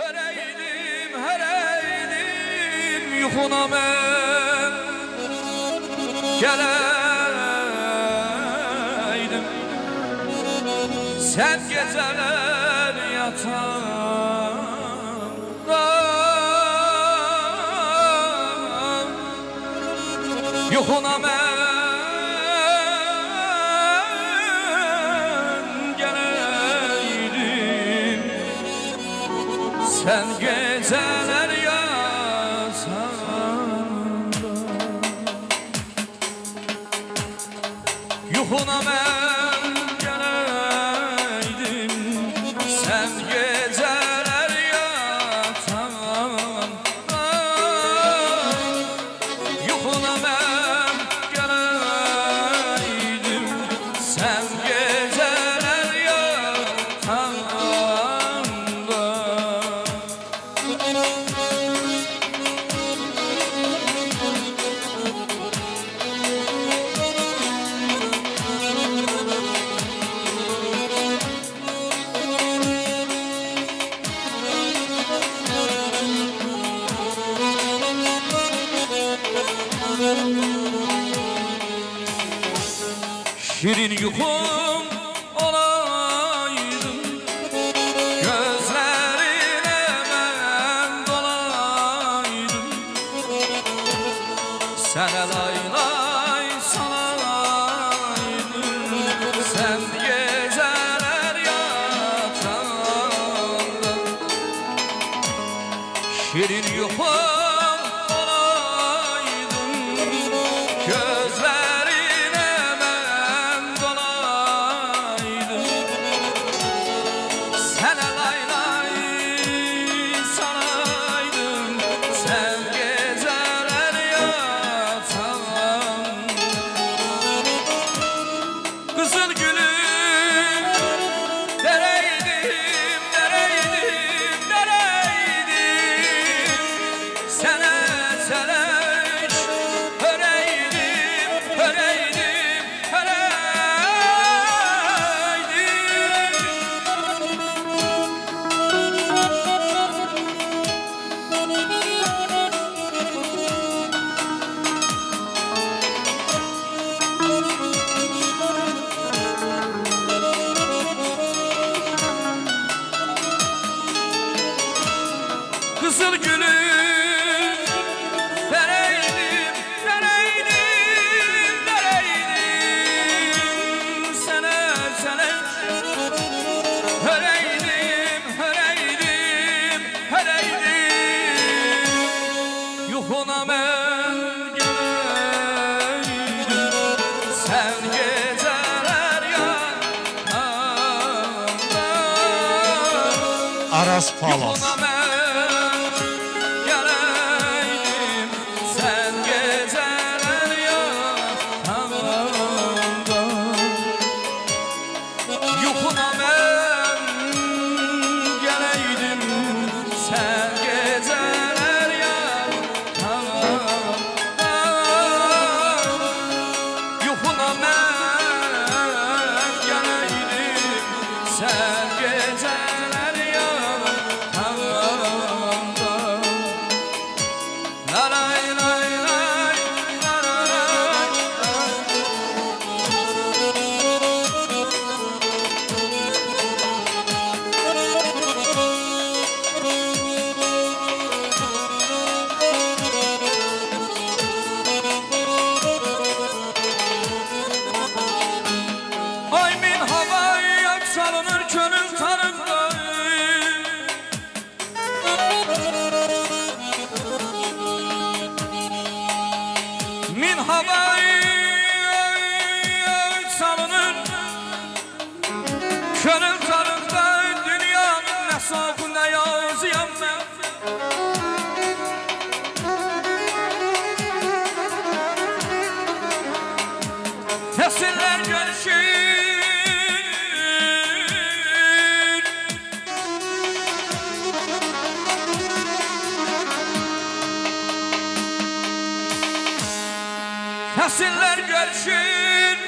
her eylim yuxuna mən gələydim. Sən gecələr yatanda yuxuna mən gələydim. Sen geceler yatanda yuxuna mən gələydim. Sen geceler yatanda yuxuna mən gələydim. Sen geceler yatanda şirin yuxum olaydım, gözlerine mən dolaydım. Sənə lay lay salaydım. Sen geceler yatanda şirin yuxum olaydım, gözlerine mən dolaydım. Sənə lay lay salaydım. Sen geceler yatanda kızıl gülüm nereydim, nereydim, nereydim. Sənə sələş höreydim, höreydim, höreydim. Kızıl gülüm nereydim, nereydim, nereydim. Sənə sələş höreydim, höreydim, höreydim. Yuxuna mən gələydim. Sen geceler yatanda Aras Palas. yuxuna mən gələydim. Sen geceler yatanda yuxuna mən gələydim. Sen geceler yatanda yuxuna mən gələydim. Sen geceler yatanda la lay lay lay la la lay ay min havaya salınır könül tanımda. Min havaya salınır könül tanımda. Dünyanın ne safında yazıyam ben. Nesiller görüşür Nesiller görüşür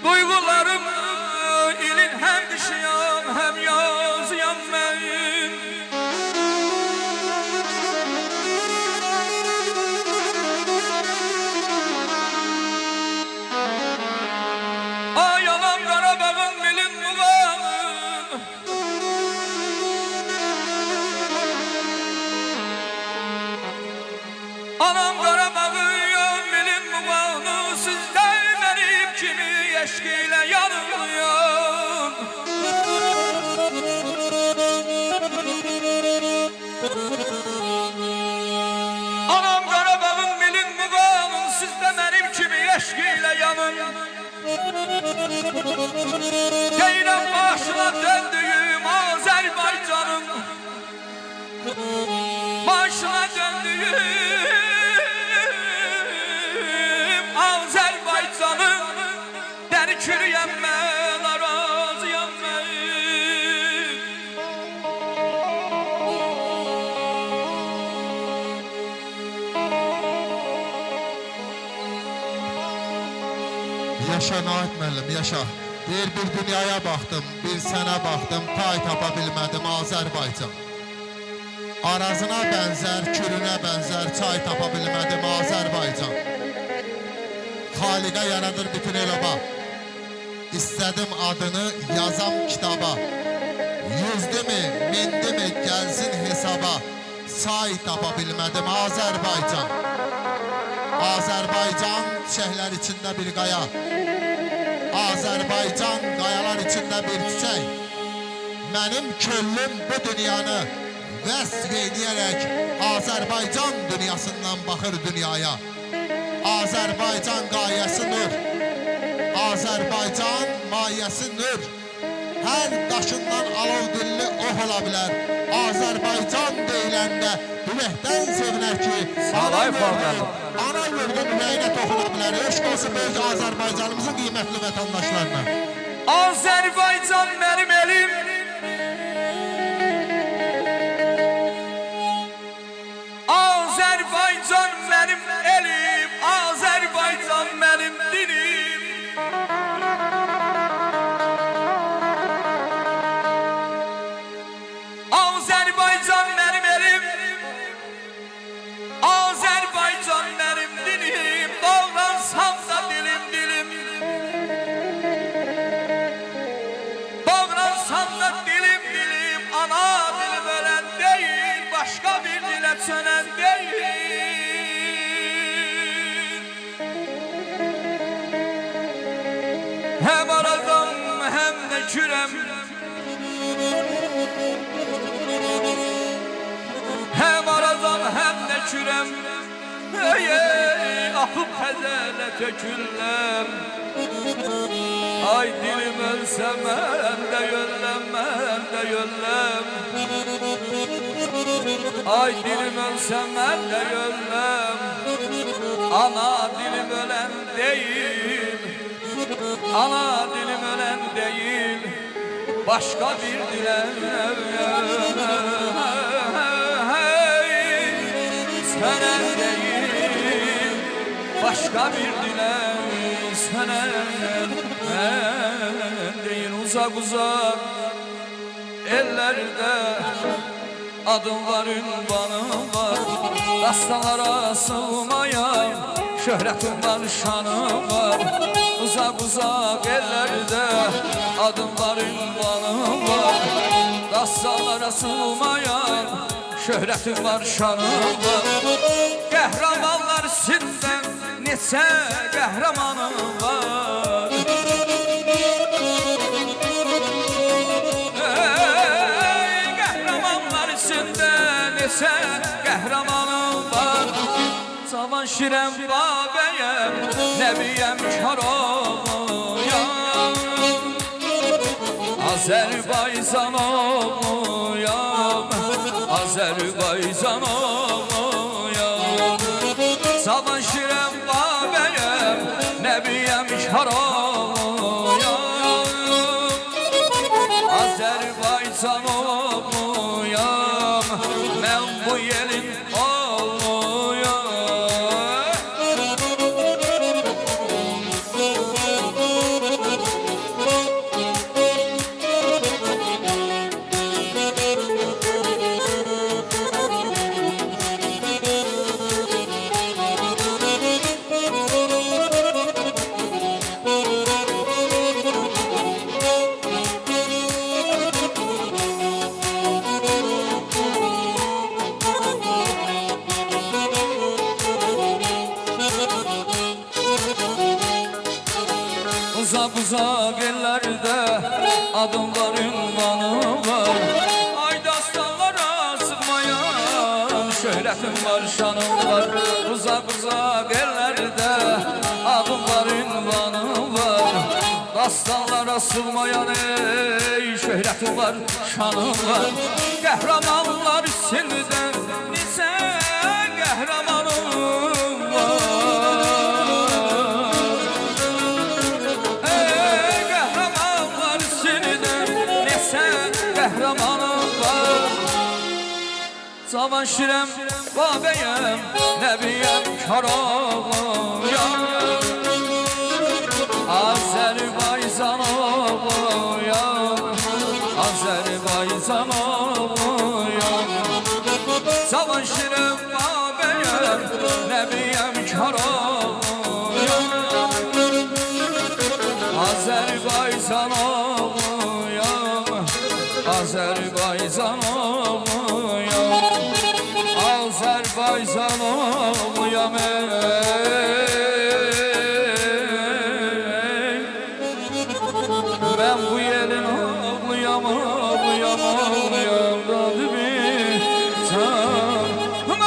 duygularım ilin hem dişiyam hem yazıyam ben. Deyirəm başına döndüyüm Azərbaycanım, başına döndüyüm Azərbaycanım, dəri çürüyəm mən, arazıyam mən. Yaşa Nahid müəllim, yaşa. Bir dünyaya baxdım, bir sənə baxdım, tay tapa bilmədim Azərbaycan. Arazına bənzər, kürünə bənzər, çay tapa bilmədim Azərbaycan. Xaliqə yaradır bütün el-oba, İstədim adını yazam kitaba. Yüzdü mü, mindi mi, gəlsin hesaba, say tapa bilmədim Azərbaycan. Azərbaycan çiçəklər içində bir qaya, Azərbaycan qayalar içində bir çiçək. Mənim köllüm bu dünyanı vəsf eyləyərək Azərbaycan dünyasından baxır dünyaya. Azərbaycan qayəsi nur, Azərbaycan mayəsi nur. Hər daşından alov dilli ox ola bilər. Azərbaycan deyiləndə ürəkdən sevinər ki, ana yurdun ürəyinə toxuna bilər. Eşq olsun böyük Azərbaycanımızın qiymətli vətəndaşlarına. Azərbaycan mənim elim, Azərbaycan mənim elim, Azərbaycan mənim dilim. Azərbaycan mənim elim, Azərbaycan mənim dilim. Bağlansam da dilim dilim, bağlansam da dilim dilim. Ana dilim ölen değil, başka bir dile sönen değil. Hem arazam hem de kürem, hem arazam hem de kürem. Ey ey akıp tezele töküllem. Ay dilim ölsem ben de yöllem, ben de yöllem. Ay dilim ölsem ben de yöllem. Ana dilim ölen değil, ana dilim ölen değil, başka bir dilem. Sönen değil, başka bir dilem. Sönen değil, uzak uzak ellerde adım var, ünvanım var. Dastanlara sığmayan şöhretim var, şanım var. Uzak uzak ellerde adım var, ünvanım var. Dastanlara sığmayan şöhretim var, şanım var. Qəhrəmanlar sizdən neçə qəhrəmanım var. Qəhrəmanlar sizdən neçə qəhrəmanım var. Cavan şirəm babəyəm, nəbiyəm Kərəmuyam. Azərbaycan olmuyam, Azərbaycan olmuyam. Cavan şirəm babəyəm, nəbiyəm Kərəmuyam. Azərbaycan olmuyam, mən bu yerin olmuyam. Uzak uzak ellerde adım var, ünvanım var. Ay dastanlara sığmayan şöhretim var, şanım var. Uzak uzak ellerde adım var, ünvanım var. Aslanlara sığmayan ey şöhretim var, şanım var. Qəhrəmanlar sildən nisə qəhrəmanım var. Ey qəhrəmanlar sildən nisə qəhrəmanım var. Cavan şirəm, babəyəm, nəbiyəm, karoğluyam. Azərbaycan oğluyam, Azərbaycan oğluyam. Cavan şirəm, babəyəm, nəbiyəm, karoğluyam. Azərbaycan oğluyam, Azərbaycan oğluyam. Azərbaycan oğluyam ben bu yerin oğluyam, oğluyam, oğluyam dadı bir tanım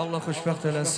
Allah xoşbəxt eləsin.